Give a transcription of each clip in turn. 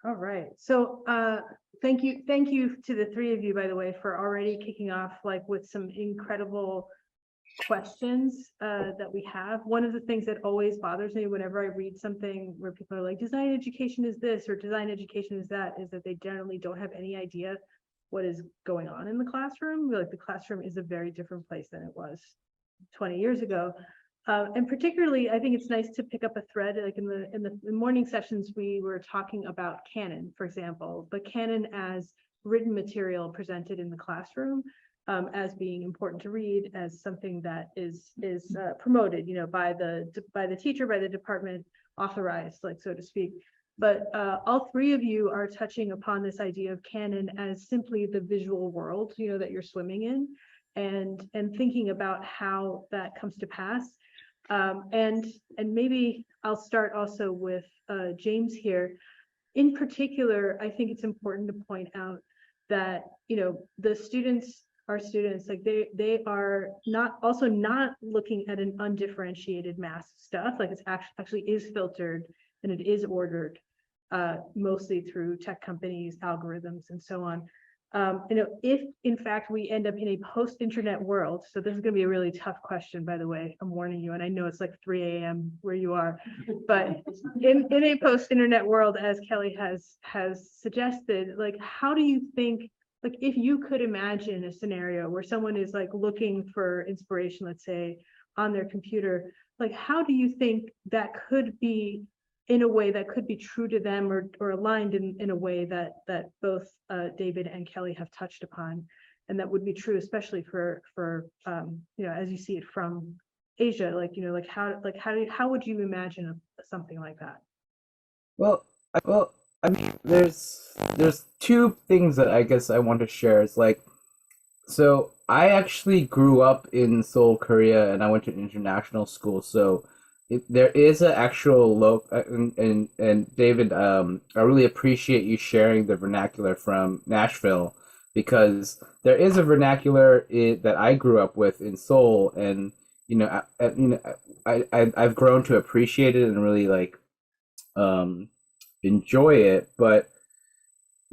All right. So thank you to the three of you, by the way, for already kicking off like with some incredible questions that we have. One of the things that always bothers me whenever I read something where people are like, design education is this or design education is that, is that they generally don't have any idea what is going on in the classroom. Like the classroom is a very different place than it was 20 years ago. And particularly, I think it's nice to pick up a thread. Like in the morning sessions, we were talking about canon, for example, but canon as written material presented in the classroom as being important to read, as something that is promoted, you know, by the teacher, by the department, authorized, like so to speak. But all three of you are touching upon this idea of canon as simply the visual world, you know, that you're swimming in, and thinking about how that comes to pass. And maybe I'll start also with James here. In particular, I think it's important to point out that, you know, the students are students, like they are not looking at an undifferentiated mass of stuff. Like it's actually is filtered and it is ordered mostly through tech companies, algorithms, and so on. You know, if in fact we end up in a post-internet world, so this is going to be a really tough question, by the way, I'm warning you, and I know it's like 3 a.m. where you are, but in a post-internet world, as Kelly has suggested, like how do you think, like if you could imagine a scenario where someone is like looking for inspiration, let's say on their computer, like how do you think that could be in a way that could be true to them, or aligned in a way that both David and Kelly have touched upon, and that would be true especially for you know, as you see it from Asia, like, you know, like how would you imagine something like that? Well, I mean, there's two things that I guess I want to share. Is like, so I actually grew up in Seoul, Korea, and I went to an international school. So there is an actual and David, I really appreciate you sharing the vernacular from Nashville, because there is a vernacular that I grew up with in Seoul, and you know, I've grown to appreciate it and really like um enjoy it. But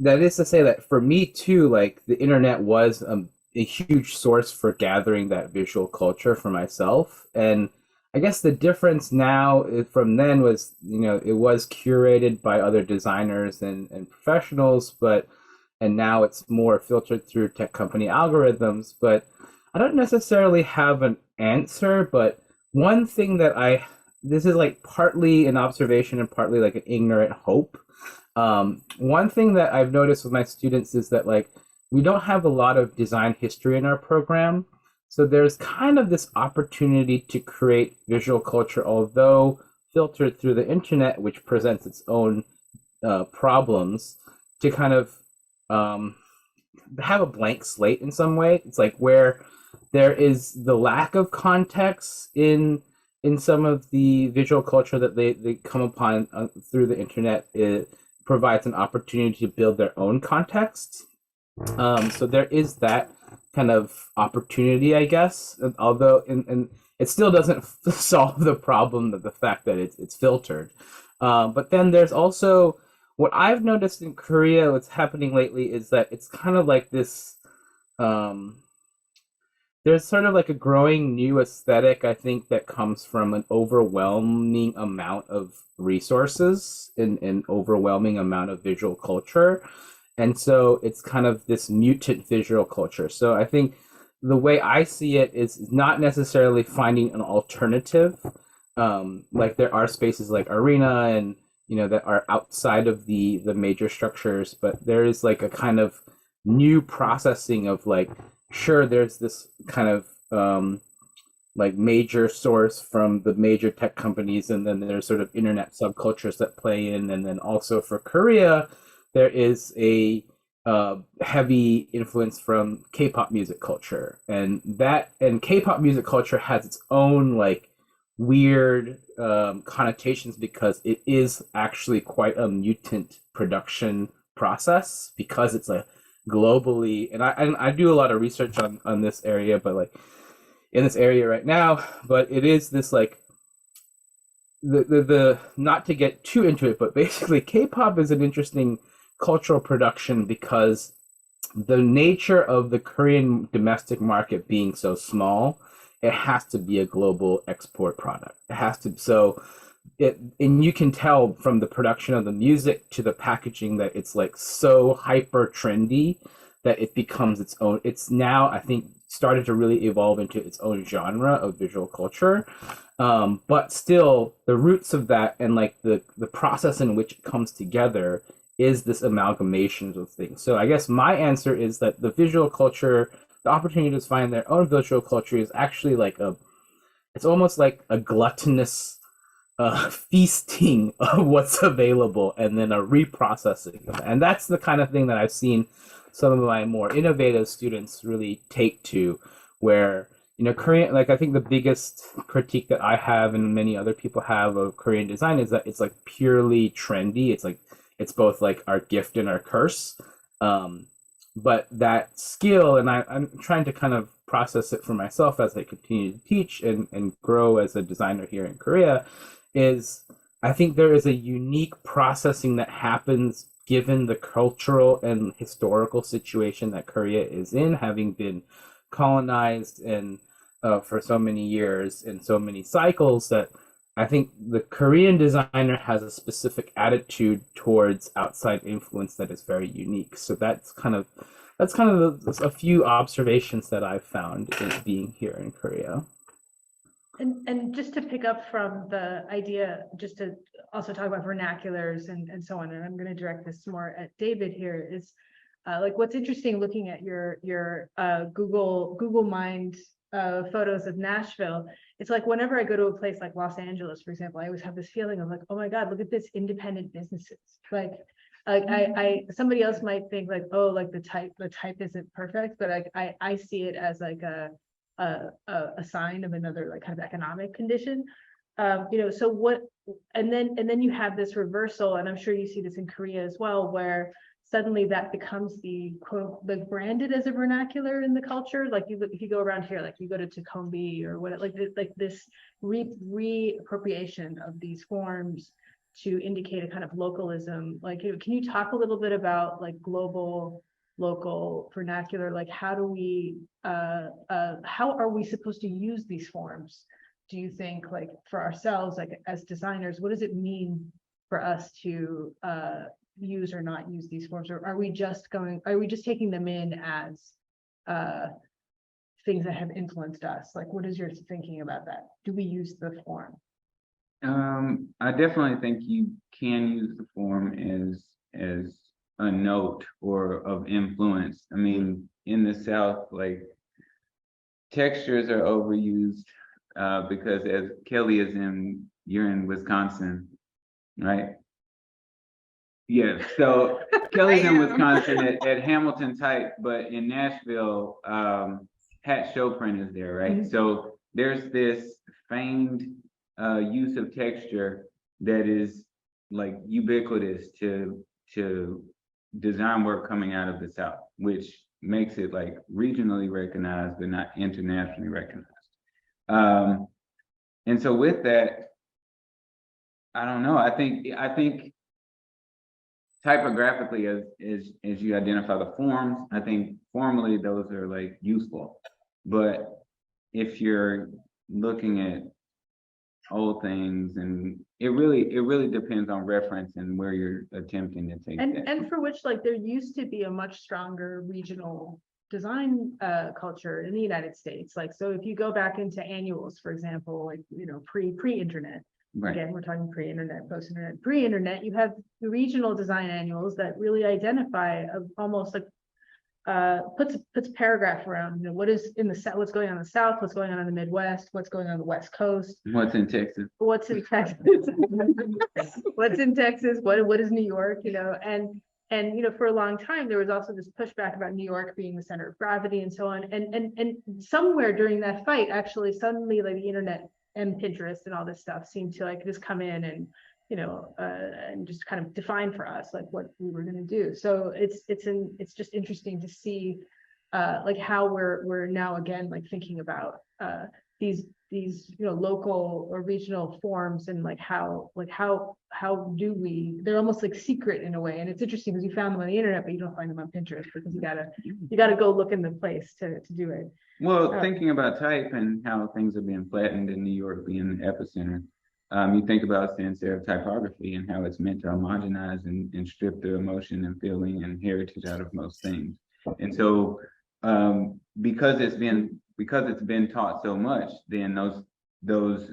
that is to say that for me too, like the internet was a huge source for gathering that visual culture for myself. And I guess the difference now from then was, you know, it was curated by other designers and professionals, but and now it's more filtered through tech company algorithms. But I don't necessarily have an answer, but one thing that this is like partly an observation and partly like an ignorant hope. One thing that I've noticed with my students is that like we don't have a lot of design history in our program. So there's kind of this opportunity to create visual culture, although filtered through the internet, which presents its own problems, to kind of um, have a blank slate in some way. It's like where there is the lack of context in some of the visual culture that they come upon through the internet. It provides an opportunity to build their own context. So there is that kind of opportunity, I guess. Although, and it still doesn't solve the problem of the fact that it's filtered. But then there's also what I've noticed in Korea. What's happening lately is that it's kind of like this. There's sort of like a growing new aesthetic, I think, that comes from an overwhelming amount of resources and an overwhelming amount of visual culture. And so it's kind of this mutant visual culture. So I think the way I see it is not necessarily finding an alternative. Like there are spaces like Arena and, you know, that are outside of the major structures, but there is like a kind of new processing of like, sure, there's this kind of like major source from the major tech companies, and then there's sort of internet subcultures that play in, and then also for Korea, there is a heavy influence from K-pop music culture, and K-pop music culture has its own like weird connotations because it is actually quite a mutant production process, because it's like globally, and I do a lot of research on this area, but like in this area right now, but it is this like the not to get too into it, but basically K-pop is an interesting cultural production because the nature of the Korean domestic market being so small, it has to be a global export product. It has to, so it, and you can tell from the production of the music to the packaging that it's like so hyper trendy that it becomes its own. It's now, I think, started to really evolve into its own genre of visual culture. But still, the roots of that and like the process in which it comes together is this amalgamation of things. So I guess my answer is that the visual culture, the opportunity to find their own visual culture is actually like it's almost like a gluttonous feasting of what's available and then a reprocessing of it. And that's the kind of thing that I've seen some of my more innovative students really take to, where, you know, Korean, like I think the biggest critique that I have and many other people have of Korean design is that it's like purely trendy. It's like, it's both like our gift and our curse. But that skill, and I'm trying to kind of process it for myself as I continue to teach and grow as a designer here in Korea, is I think there is a unique processing that happens given the cultural and historical situation that Korea is in, having been colonized and for so many years and so many cycles, that I think the Korean designer has a specific attitude towards outside influence that is very unique. So that's kind of a few observations that I've found in being here in Korea. And just to pick up from the idea, just to also talk about vernaculars and so on, and I'm going to direct this more at David here, is like what's interesting looking at your Google Mind photos of Nashville. It's like whenever I go to a place like Los Angeles, for example, I always have this feeling of like, oh my God, look at this independent businesses. Like I somebody else might think like, oh, like the type isn't perfect, but I see it as like a sign of another like kind of economic condition. You know, so what, and then you have this reversal, and I'm sure you see this in Korea as well, where suddenly that becomes the quote, like branded as a vernacular in the culture. Like if you go around here, like you go to Tacombe or what, like this reappropriation of these forms to indicate a kind of localism. Like, can you talk a little bit about like global, local, vernacular? Like how do we, how are we supposed to use these forms? Do you think, like for ourselves, like as designers, what does it mean for us to use or not use these forms? Or are we just taking them in as things that have influenced us? Like, what is your thinking about that? Do we use the form? I definitely think you can use the form as a note or of influence. I mean, in the South, like textures are overused because as Kelly is in, you're in Wisconsin, right? Yeah, so Kelly's in Wisconsin at Hamilton Type, but in Nashville, Hat Showprint is there, right? So there's this feigned use of texture that is like ubiquitous to design work coming out of the South, which makes it like regionally recognized but not internationally recognized. And so with that, I don't know. I think typographically, as you identify the forms, I think formally those are like useful. But if you're looking at old things, and it really depends on reference and where you're attempting to take that. And for which, like, there used to be a much stronger regional design culture in the United States. Like, so if you go back into annuals, for example, like, you know, pre-internet, Right. Again, we're talking pre-internet, post-internet. Pre-internet, you have the regional design annuals that really identify almost like puts a paragraph around, you know, what is in the South, what's going on in the South, what's going on in the Midwest, what's going on the West Coast, What's in Texas? what's in Texas, what's in Texas, what is New York, you know, and you know, for a long time there was also this pushback about New York being the center of gravity and so on, and somewhere during that fight, actually, suddenly, like the internet and Pinterest and all this stuff seemed to like just come in and, you know, and just kind of define for us like what we were going to do. So it's just interesting to see like how we're now again like thinking about these these, you know, local or regional forms, and like how do we, they're almost like secret in a way. And it's interesting because you found them on the internet, but you don't find them on Pinterest because you gotta go look in the place to do it. Well, thinking about type and how things are being flattened in New York being the epicenter, you think about sans serif typography and how it's meant to homogenize and strip the emotion and feeling and heritage out of most things. And so because it's been taught so much, then those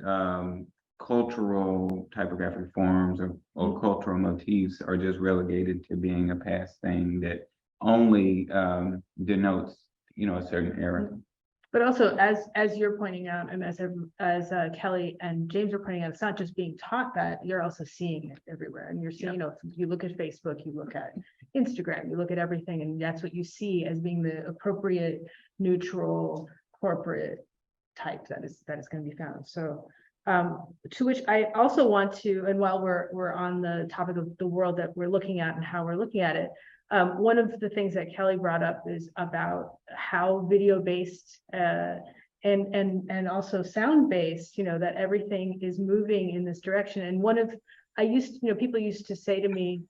cultural typographic forms or cultural motifs are just relegated to being a past thing that only denotes, you know, a certain era. But also, as you're pointing out, and as Kelly and James are pointing out, it's not just being taught that, you're also seeing it everywhere. And you're seeing, you know, you look at Facebook, you look at Instagram, you look at everything, and that's what you see as being the appropriate, neutral, corporate type that is going to be found. So to which I also want to, and while we're on the topic of the world that we're looking at and how we're looking at it, one of the things that Kelly brought up is about how video-based and also sound-based, you know, that everything is moving in this direction. And people used to say to me,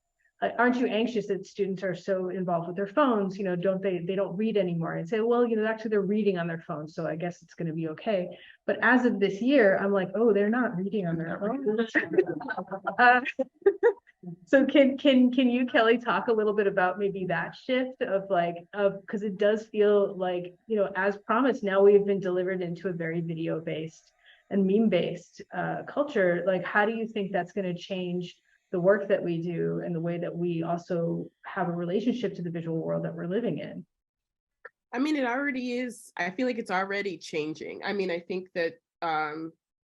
aren't you anxious that students are so involved with their phones? You know, they don't read anymore. And say, well, you know, actually they're reading on their phones, so I guess it's going to be okay. But as of this year, I'm like, oh, they're not reading on their phones. So can you, Kelly, talk a little bit about maybe that shift because it does feel like, you know, as promised, now we've been delivered into a very video-based and meme-based culture. Like, how do you think that's going to change the work that we do and the way that we also have a relationship to the visual world that we're living in? I mean, it already is. I feel like it's already changing. I mean, I think that,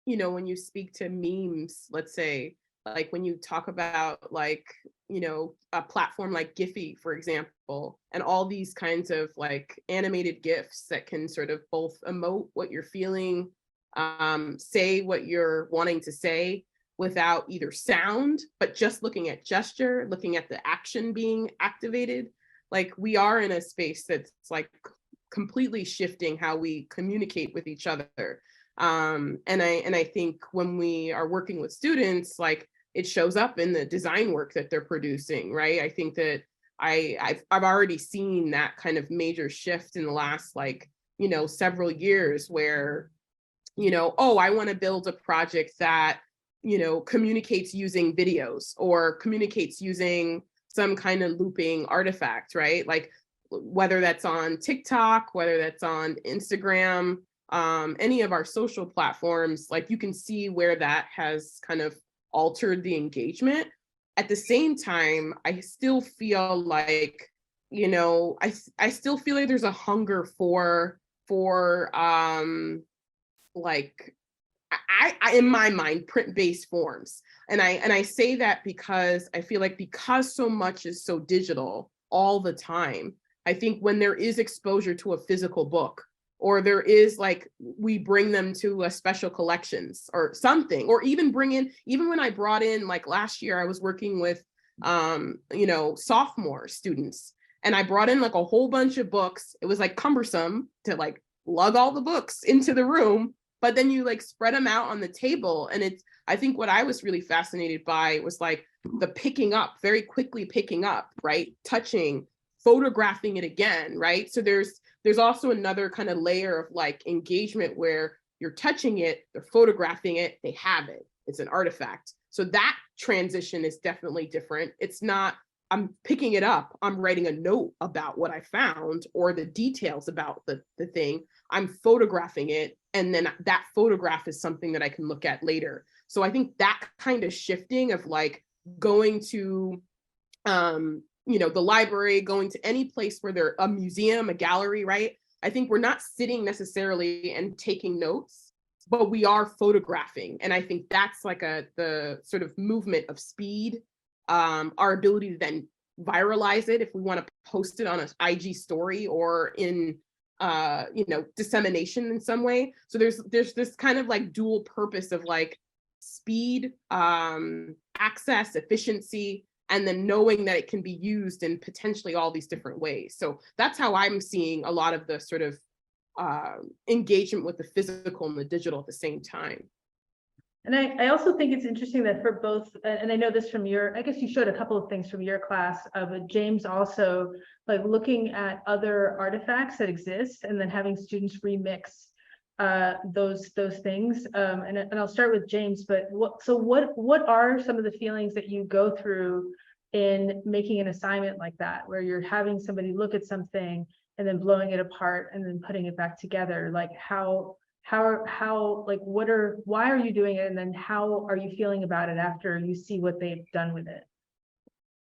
you know, when you speak to memes, let's say, like when you talk about like, you know, a platform like Giphy, for example, and all these kinds of like animated GIFs that can sort of both emote what you're feeling, say what you're wanting to say without either sound, but just looking at gesture, looking at the action being activated. Like we are in a space that's like completely shifting how we communicate with each other. And I think when we are working with students, like it shows up in the design work that they're producing, right? I think that I've already seen that kind of major shift in the last, like, you know, several years where, you know, oh, I want to build a project that, you know, communicates using videos or communicates using some kind of looping artifact, right? Like whether that's on TikTok, whether that's on Instagram, any of our social platforms, like you can see where that has kind of altered the engagement. At the same time, I still feel like, you know, I still feel like there's a hunger for like I in my mind print-based forms. And I say that because I feel like because so much is so digital all the time, I think when there is exposure to a physical book, or there is like, we bring them to a special collections or something, or even when I brought in, like last year, I was working with, you know, sophomore students, and I brought in like a whole bunch of books. It was like cumbersome to like lug all the books into the room, but then you like spread them out on the table. And I think what I was really fascinated by was like the picking up, very quickly picking up, right? Touching, photographing it again, right? So there's also another kind of layer of like engagement where you're touching it, they're photographing it, they have it, it's an artifact. So that transition is definitely different. It's not, I'm picking it up, I'm writing a note about what I found or the details about the thing, I'm photographing it, and then that photograph is something that I can look at later. So I think that kind of shifting of like going to, you know, the library, going to any place where there's a museum, a gallery, right? I think we're not sitting necessarily and taking notes, but we are photographing. And I think that's like the sort of movement of speed, our ability to then viralize it if we want to post it on an IG story or in, you know, dissemination in some way. So there's this kind of like dual purpose of like speed, access, efficiency, and then knowing that it can be used in potentially all these different ways. So that's how I'm seeing a lot of the sort of engagement with the physical and the digital at the same time. And I also think it's interesting that for both, and I know this from your, I guess you showed a couple of things from your class, but James also, like looking at other artifacts that exist and then having students remix those things. And I'll start with James, but what are some of the feelings that you go through in making an assignment like that, where you're having somebody look at something and then blowing it apart and then putting it back together? Like why are you doing it? And then how are you feeling about it after you see what they've done with it?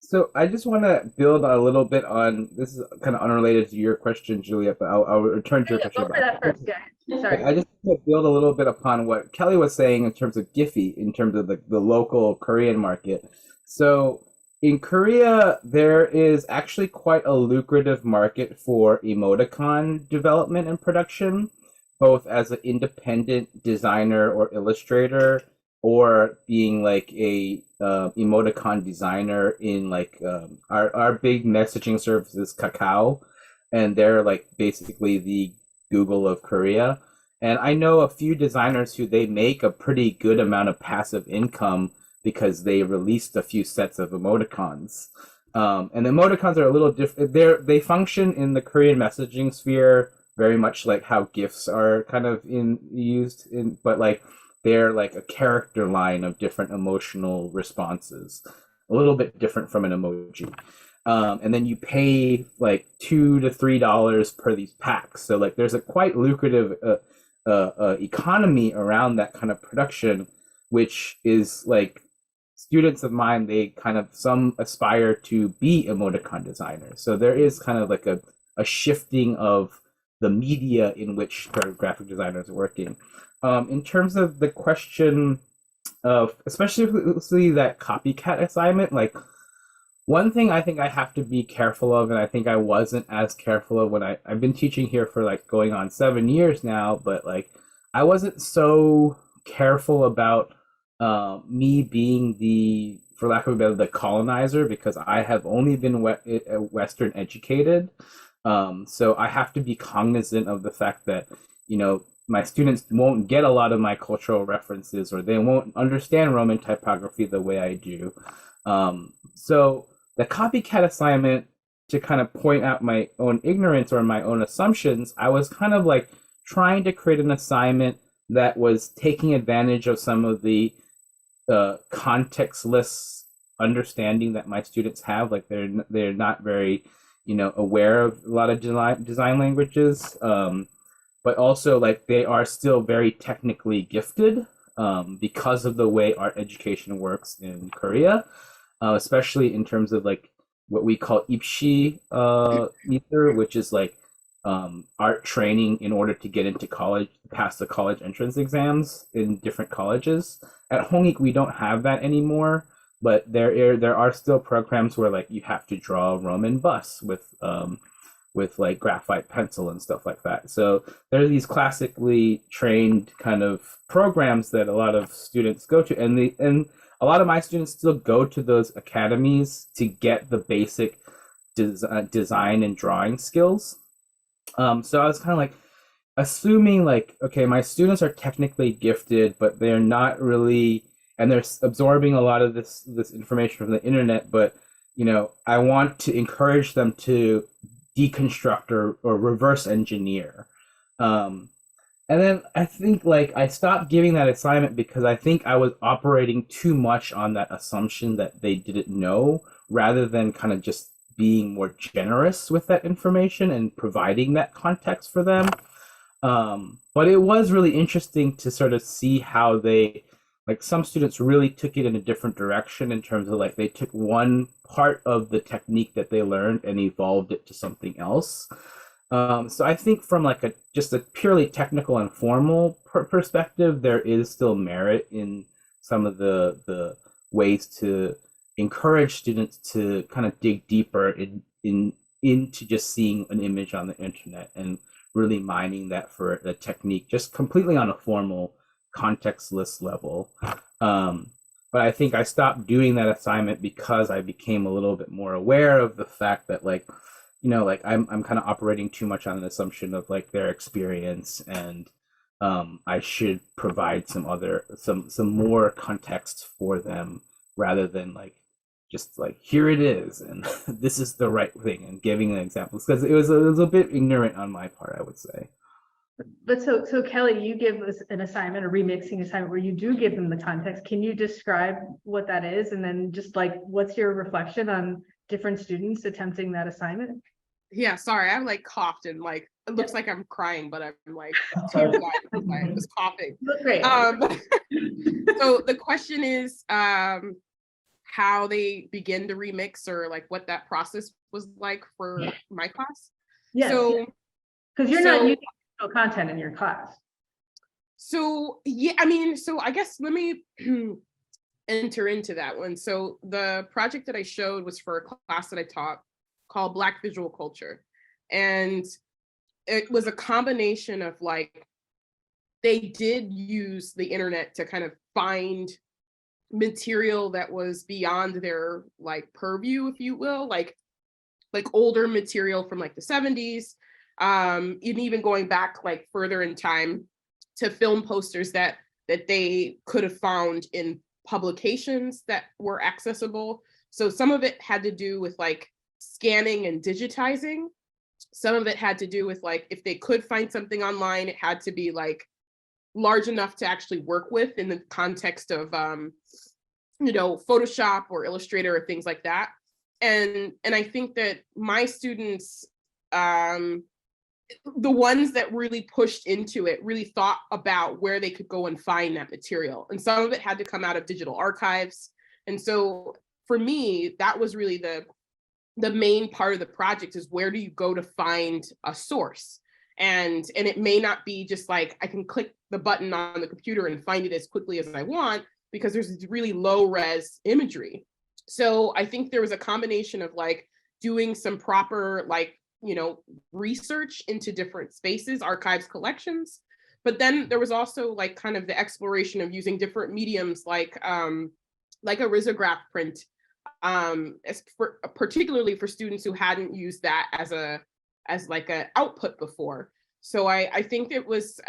So I just want to build a little bit on, this is kind of unrelated to your question, Juliet, but I'll return to your question. Go for that first, guys. Sorry. I just want to build a little bit upon what Kelly was saying in terms of Giphy, in terms of the local Korean market. So in Korea, there is actually quite a lucrative market for emoticon development and production, both as an independent designer or illustrator, or being like a emoticon designer in like our big messaging service is Kakao, and they're like basically the Google of Korea. And I know a few designers who they make a pretty good amount of passive income because they released a few sets of emoticons. And the emoticons are a little different. They function in the Korean messaging sphere very much like how GIFs are kind of used in, but like they're like a character line of different emotional responses, a little bit different from an emoji. And then you pay like $2 to $3 per these packs. So like there's a quite lucrative economy around that kind of production, which is like students of mine, they kind of, some aspire to be emoticon designers. So there is kind of like a shifting of the media in which graphic designers are working. In terms of the question of, especially that copycat assignment, like one thing I think I have to be careful of, and I think I wasn't as careful of when I've been teaching here for like going on 7 years now, but like I wasn't so careful about me being the, for lack of a better, the colonizer, because I have only been Western educated. So I have to be cognizant of the fact that, you know, my students won't get a lot of my cultural references, or they won't understand Roman typography the way I do. So the copycat assignment, to kind of point out my own ignorance or my own assumptions, I was kind of like trying to create an assignment that was taking advantage of some of the contextless understanding that my students have. Like they're not very, you know, aware of a lot of design languages, but also like they are still very technically gifted because of the way art education works in Korea, especially in terms of like what we call 입시 meter, which is like art training in order to get into college, pass the college entrance exams in different colleges. At Hongik, we don't have that anymore, but there are still programs where like you have to draw a Roman bus with like graphite pencil and stuff like that. So there are these classically trained kind of programs that a lot of students go to, and a lot of my students still go to those academies to get the basic design and drawing skills. So I was kind of like assuming like, okay, my students are technically gifted, but they're not really, and they're absorbing a lot of this information from the internet, but you know, I want to encourage them to deconstruct or reverse engineer. And then I think like I stopped giving that assignment because I think I was operating too much on that assumption that they didn't know, rather than kind of just being more generous with that information and providing that context for them. But it was really interesting to sort of see how they, like some students really took it in a different direction in terms of like they took one part of the technique that they learned and evolved it to something else. So I think from like just a purely technical and formal perspective, there is still merit in some of the ways to encourage students to kind of dig deeper into just seeing an image on the internet and really mining that for a technique, just completely on a formal, contextless level. But I think I stopped doing that assignment because I became a little bit more aware of the fact that like, like I'm kind of operating too much on an assumption of like their experience, and I should provide some more context for them rather than like just like here it is and this is the right thing and giving examples, because it was a bit ignorant on my part, I would say. But so Kelly, you give us an assignment, a remixing assignment where you do give them the context. Can you describe what that is? And then just like, what's your reflection on different students attempting that assignment? Yeah, sorry, I'm like coughed and like it looks like I'm crying, but I'm like teary-eyed because I was coughing. Look great. So the question is how they begin to remix, or like what that process was like for my class. Yes. So because you're not using digital content in your class. So yeah, I mean, so I guess let me enter into that one. So the project that I showed was for a class that I taught called Black Visual Culture. And it was a combination of like, they did use the internet to kind of find material that was beyond their like purview, if you will, like older material from like the 70s, and even going back like further in time to film posters that they could have found in publications that were accessible. So some of it had to do with like scanning and digitizing. Some of it had to do with like, if they could find something online, it had to be like large enough to actually work with in the context of, Photoshop or Illustrator or things like that. And I think that my students, the ones that really pushed into it, really thought about where they could go and find that material. And some of it had to come out of digital archives. And so for me, that was really the main part of the project, is where do you go to find a source? And it may not be just like, I can click the button on the computer and find it as quickly as I want, because there's really low res imagery. So I think there was a combination of like doing some proper like, research into different spaces, archives, collections. But then there was also like kind of the exploration of using different mediums like a risograph print, particularly for students who hadn't used that as like an output before. So I think it was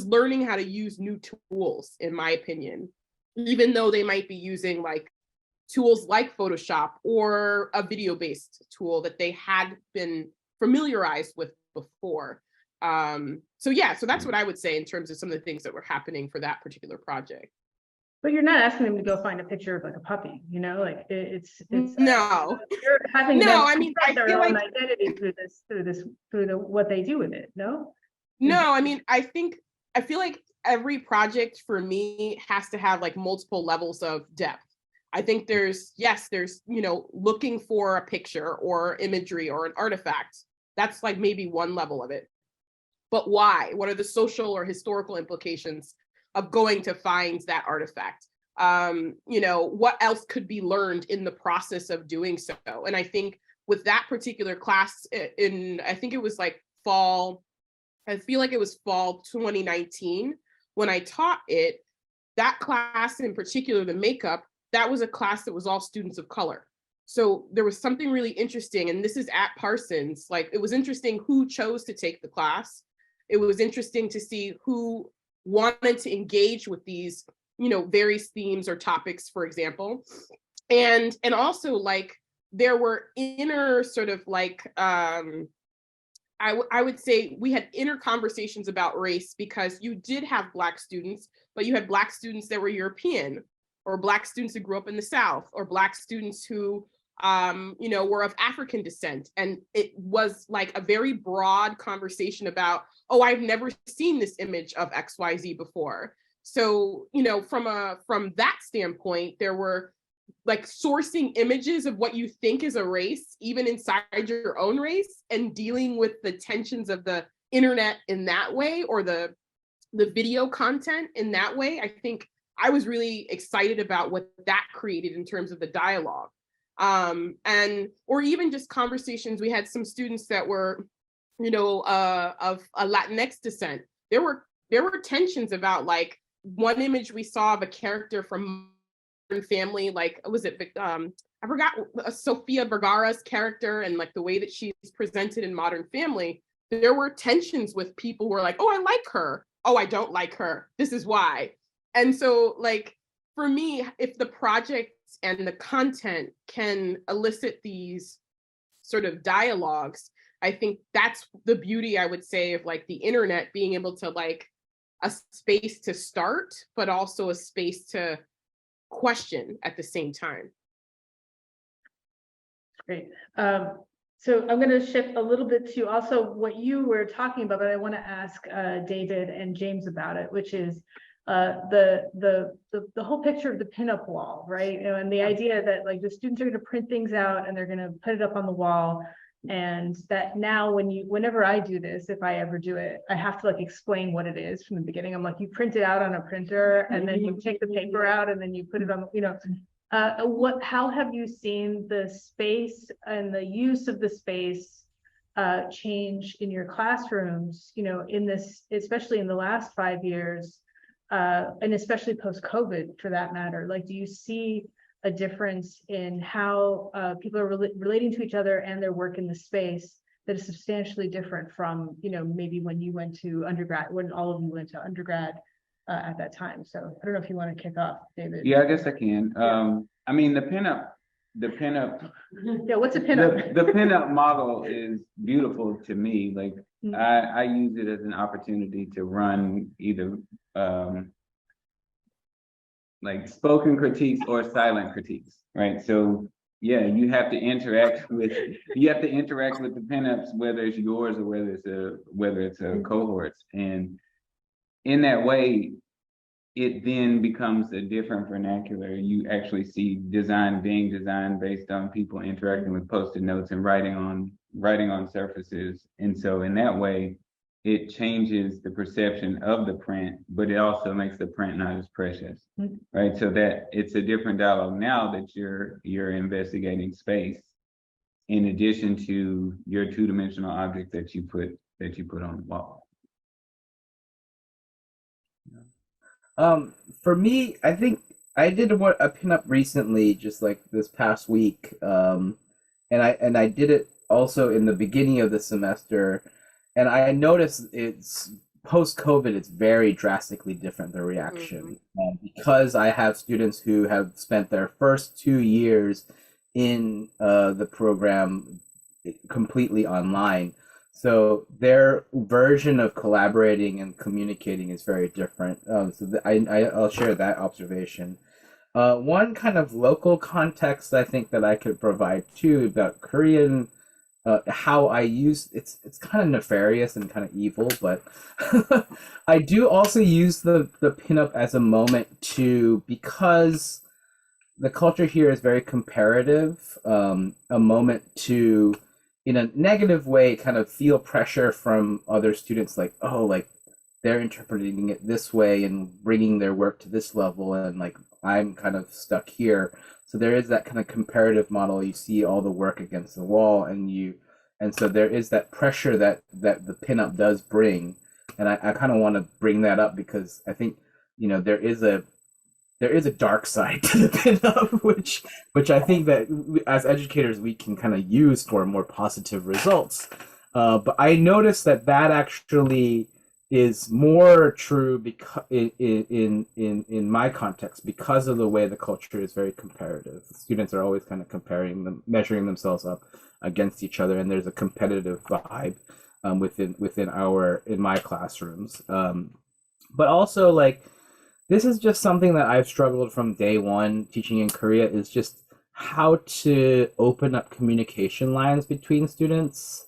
learning how to use new tools, in my opinion, even though they might be using like tools like Photoshop or a video-based tool that they had been familiarized with before. So that's what I would say in terms of some of the things that were happening for that particular project. But you're not asking them to go find a picture of like a puppy, like it's no. You're having no, them I mean, I their feel own like identity through what they do with it. No, I mean, I feel like every project for me has to have like multiple levels of depth. I think there's looking for a picture or imagery or an artifact. That's like maybe one level of it. But why? What are the social or historical implications of going to find that artifact? What else could be learned in the process of doing so? And I think with that particular class I think it was like fall 2019 when I taught it, that class in particular, the makeup, that was a class that was all students of color. So there was something really interesting, and this is at Parsons, like it was interesting who chose to take the class. It was interesting to see who wanted to engage with these, various themes or topics, for example. And also like there were inner sort of like, I would say we had inner conversations about race, because you did have Black students, but you had Black students that were European, or Black students who grew up in the South, or Black students who, were of African descent. And it was like a very broad conversation about, oh, I've never seen this image of XYZ before. So, from that standpoint, there were like sourcing images of what you think is a race, even inside your own race, and dealing with the tensions of the internet in that way, or the video content in that way. I think I was really excited about what that created in terms of the dialogue. Or even just conversations. We had some students that were, of a Latinx descent. There were tensions about like one image we saw of a character from Family, like was it I forgot Sofia Vergara's character and like the way that she's presented in Modern Family, there were tensions with people who were like, oh, I like her. Oh, I don't like her. This is why. And so like, for me, if the projects and the content can elicit these sort of dialogues, I think that's the beauty, I would say, of like the internet being able to like a space to start, but also a space to question at the same time. Great. So I'm going to shift a little bit to also what you were talking about, but I want to ask David and James about it, which is the whole picture of the pinup wall, right? And the idea that like the students are going to print things out and they're going to put it up on the wall, and that now whenever I do this, if I ever do it, I have to like explain what it is from the beginning. I'm like, you print it out on a printer and then you take the paper out and then you put it on, how have you seen the space and the use of the space change in your classrooms, in this, especially in the last 5 years, and especially post-COVID for that matter? Like, do you see a difference in how people are relating to each other and their work in the space that is substantially different from, maybe when you went to undergrad, when all of you went to undergrad at that time? So I don't know if you want to kick off, David. Yeah, I guess I can. I mean, the pinup. Yeah, what's a pinup? The pinup model is beautiful to me. Like I use it as an opportunity to run either like spoken critiques or silent critiques, right? So yeah, you have to interact with the pinups, whether it's yours or whether it's a cohort's, and in that way, it then becomes a different vernacular. You actually see design being designed based on people interacting with Post-it notes and writing on surfaces. And so in that way, it changes the perception of the print, but it also makes the print not as precious, right? So that it's a different dialogue now that you're investigating space, in addition to your two-dimensional object that you put on the wall. For me, I think I did a pinup recently, just like this past week, and I did it also in the beginning of the semester, and I noticed it's post-COVID, it's very drastically different, the reaction, because I have students who have spent their first 2 years in the program completely online. So their version of collaborating and communicating is very different. I'll share that observation. One kind of local context I think that I could provide too about Korean, how I use it's kind of nefarious and kind of evil, but I do also use the pinup as a moment because the culture here is very comparative, a moment to, in a negative way, kind of feel pressure from other students, like, oh, like they're interpreting it this way and bringing their work to this level, and like I'm kind of stuck here. So there is that kind of comparative model. You see all the work against the wall, and so there is that pressure that the pinup does bring, and I kind of want to bring that up because I think there is a dark side to the pinup, which I think that as educators we can kind of use for more positive results. But I noticed that actually is more true because in my context, because of the way the culture is very comparative. Students are always kind of measuring themselves up against each other, and there's a competitive vibe in my classrooms. But also, like, this is just something that I've struggled from day one teaching in Korea, is just how to open up communication lines between students.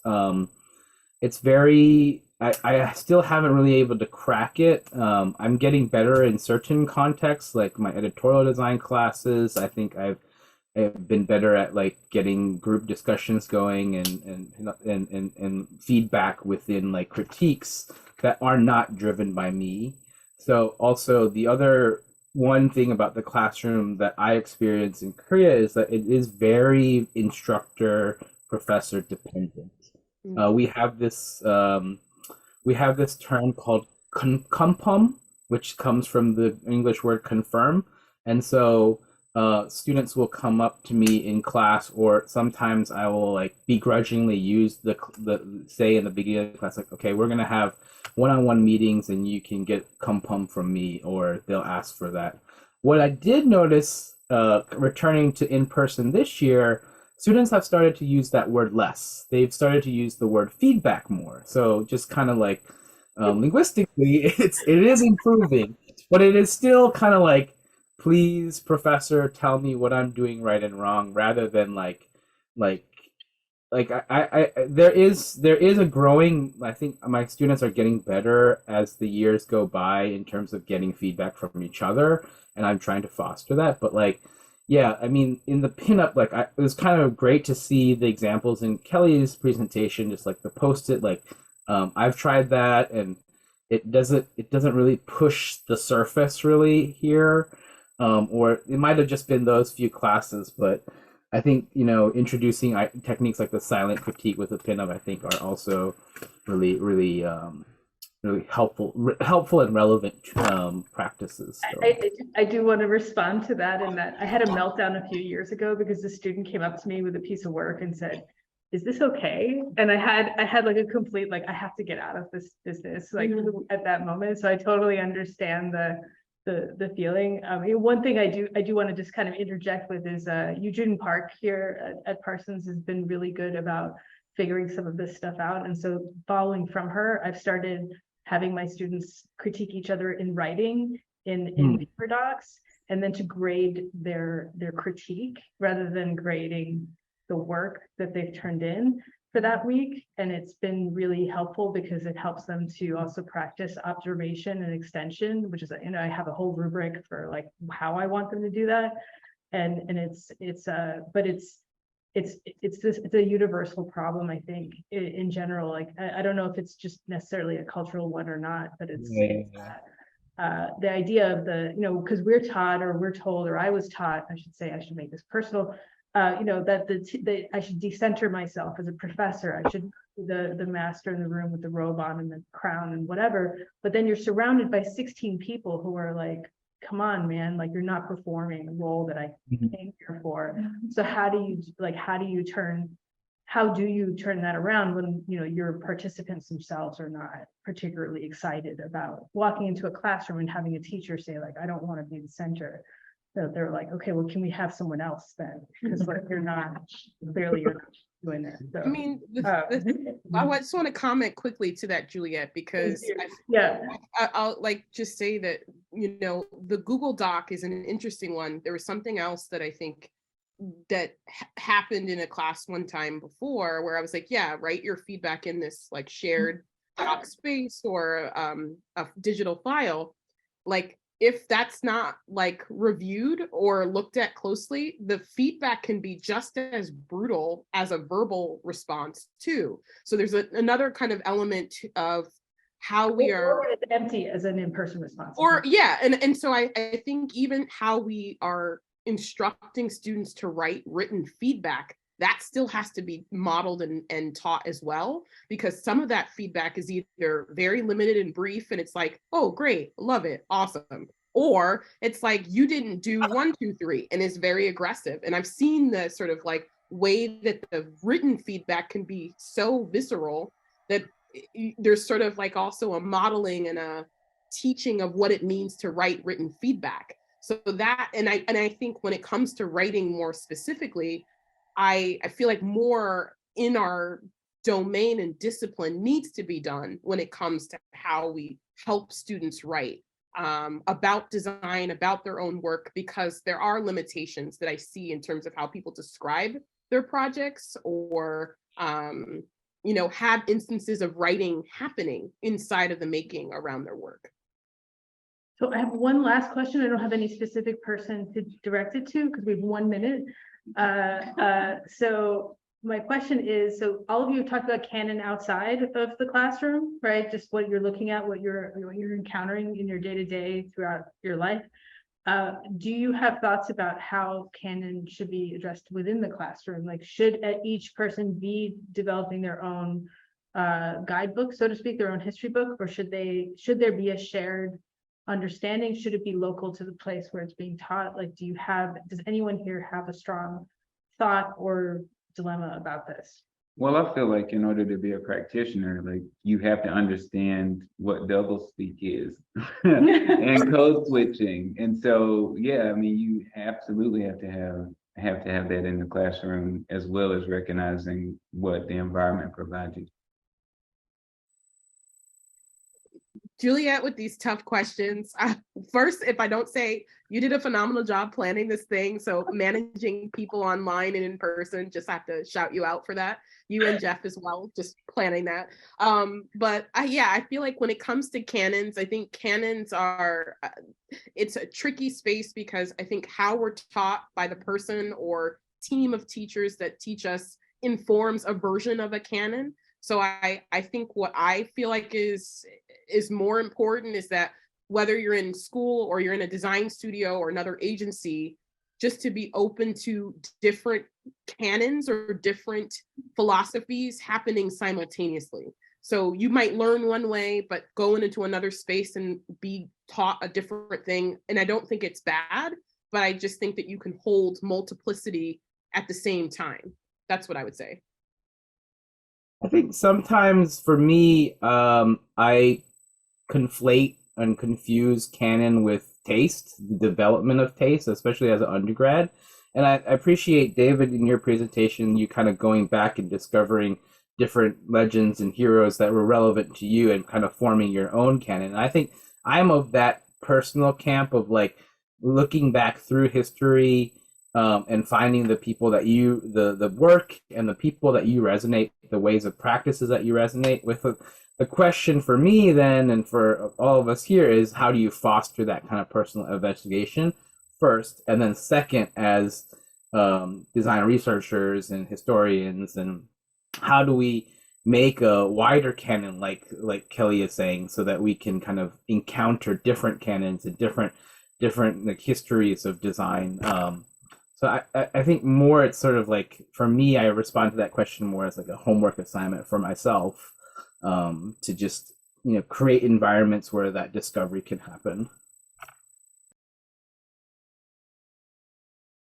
It's very, I still haven't really able to crack it. I'm getting better in certain contexts, like my editorial design classes. I think I've been better at like getting group discussions going and feedback within like critiques that are not driven by me. So also the other one thing about the classroom that I experience in Korea is that it is very instructor professor dependent. We have this term called compum, which comes from the English word confirm, and so students will come up to me in class, or sometimes I will like begrudgingly use the say in the beginning of the class, like, okay, we're gonna have one-on-one meetings and you can get compum from me, or they'll ask for that. What I did notice returning to in-person this year, students have started to use that word less. They've started to use the word feedback more. So just kind of like linguistically, it is improving, but it is still kind of like, please, professor, tell me what I'm doing right and wrong, rather than like there is a growing, I think my students are getting better as the years go by in terms of getting feedback from each other, and I'm trying to foster that. But like, yeah, I mean, in the pinup, like it was kind of great to see the examples in Kelly's presentation, just like the post-it, like I've tried that, and it doesn't really push the surface really here, or it might have just been those few classes, but I think, introducing techniques like the silent critique with a pinup, I think, are also really, really, really helpful and relevant practices. So. I do want to respond to that, in that I had a meltdown a few years ago because the student came up to me with a piece of work and said, "Is this okay?" And I had like a complete, like, I have to get out of this business, like at that moment. So I totally understand the feeling. One thing I do want to just kind of interject with is Eugene Park here at Parsons has been really good about figuring some of this stuff out. And so following from her, I've started having my students critique each other in writing in paper docs, and then to grade their critique rather than grading the work that they've turned in for that week. And it's been really helpful because it helps them to also practice observation and extension, which is, I have a whole rubric for like how I want them to do that. And it's a universal problem, I think, in general. Like, I don't know if it's just necessarily a cultural one or not, but it's the idea of because we're taught, or we're told, or I was taught, I should say, I should make this personal, that I should decenter myself as a professor. I should be the master in the room with the robe on and the crown and whatever. But then you're surrounded by 16 people who are like, come on, man, like, you're not performing the role that I came here for. So how do you turn that around when your participants themselves are not particularly excited about walking into a classroom and having a teacher say, like, I don't want to be the center. So they're like, okay, well, can we have someone else then? Because like, you're not doing it. So, I mean, I just want to comment quickly to that, Juliet, because I'll like just say that, the Google Doc is an interesting one. There was something else that I think that happened in a class one time before, where I was like, yeah, write your feedback in this like shared doc space or a digital file. Like, if that's not like reviewed or looked at closely, the feedback can be just as brutal as a verbal response too. So there's another kind of element of how we are empty as an in-person response. Or and so I think even how we are instructing students to write written feedback, that still has to be modeled and taught as well, because some of that feedback is either very limited and brief, and it's like, oh, great, love it, awesome. Or it's like, you didn't do 1, 2, 3, and it's very aggressive. And I've seen the sort of like way that the written feedback can be so visceral that there's sort of like also a modeling and a teaching of what it means to write written feedback. So that, and I think when it comes to writing more specifically, I feel like more in our domain and discipline needs to be done when it comes to how we help students write about design, about their own work, because there are limitations that I see in terms of how people describe their projects, or have instances of writing happening inside of the making around their work. So I have one last question. I don't have any specific person to direct it to because we have 1 minute. So my question is, so all of you have talked about canon outside of the classroom, right? Just what you're looking at, what you're encountering in your day-to-day throughout your life. Do you have thoughts about how canon should be addressed within the classroom? Like, should each person be developing their own guidebook, so to speak, their own history book, or should there be a shared understanding? Should it be local to the place where it's being taught? Like, does anyone here have a strong thought or dilemma about this? Well, I feel like in order to be a practitioner, like you have to understand what doublespeak is and code switching. And so, yeah, I mean, you absolutely have to have that in the classroom, as well as recognizing what the environment provides you. Juliet with these tough questions. First, if I don't say, you did a phenomenal job planning this thing. So managing people online and in person, just have to shout you out for that. You and Jeff as well, just planning that. But yeah, I feel like when it comes to canons, I think canons are, it's a tricky space because I think how we're taught by the person or team of teachers that teach us informs a version of a canon. So I think what I feel like is more important is that whether you're in school or you're in a design studio or another agency, just to be open to different canons or different philosophies happening simultaneously. So you might learn one way, but going into another space and be taught a different thing. And I don't think it's bad, but I just think that you can hold multiplicity at the same time. That's what I would say. I think sometimes for me, I conflate and confuse canon with taste, the development of taste, especially as an undergrad. And I appreciate, David, in your presentation, you kind of going back and discovering different legends and heroes that were relevant to you and kind of forming your own canon. And I think I'm of that personal camp of like looking back through history, and finding the people that the work and the people that you resonate, the ways of practices that you resonate with. The question for me then, and for all of us here, is how do you foster that kind of personal investigation first, and then second, as design researchers and historians, and how do we make a wider canon, like Kelly is saying, so that we can kind of encounter different canons and different like histories of design. So I think more it's sort of like, for me, I respond to that question more as like a homework assignment for myself, to just, create environments where that discovery can happen.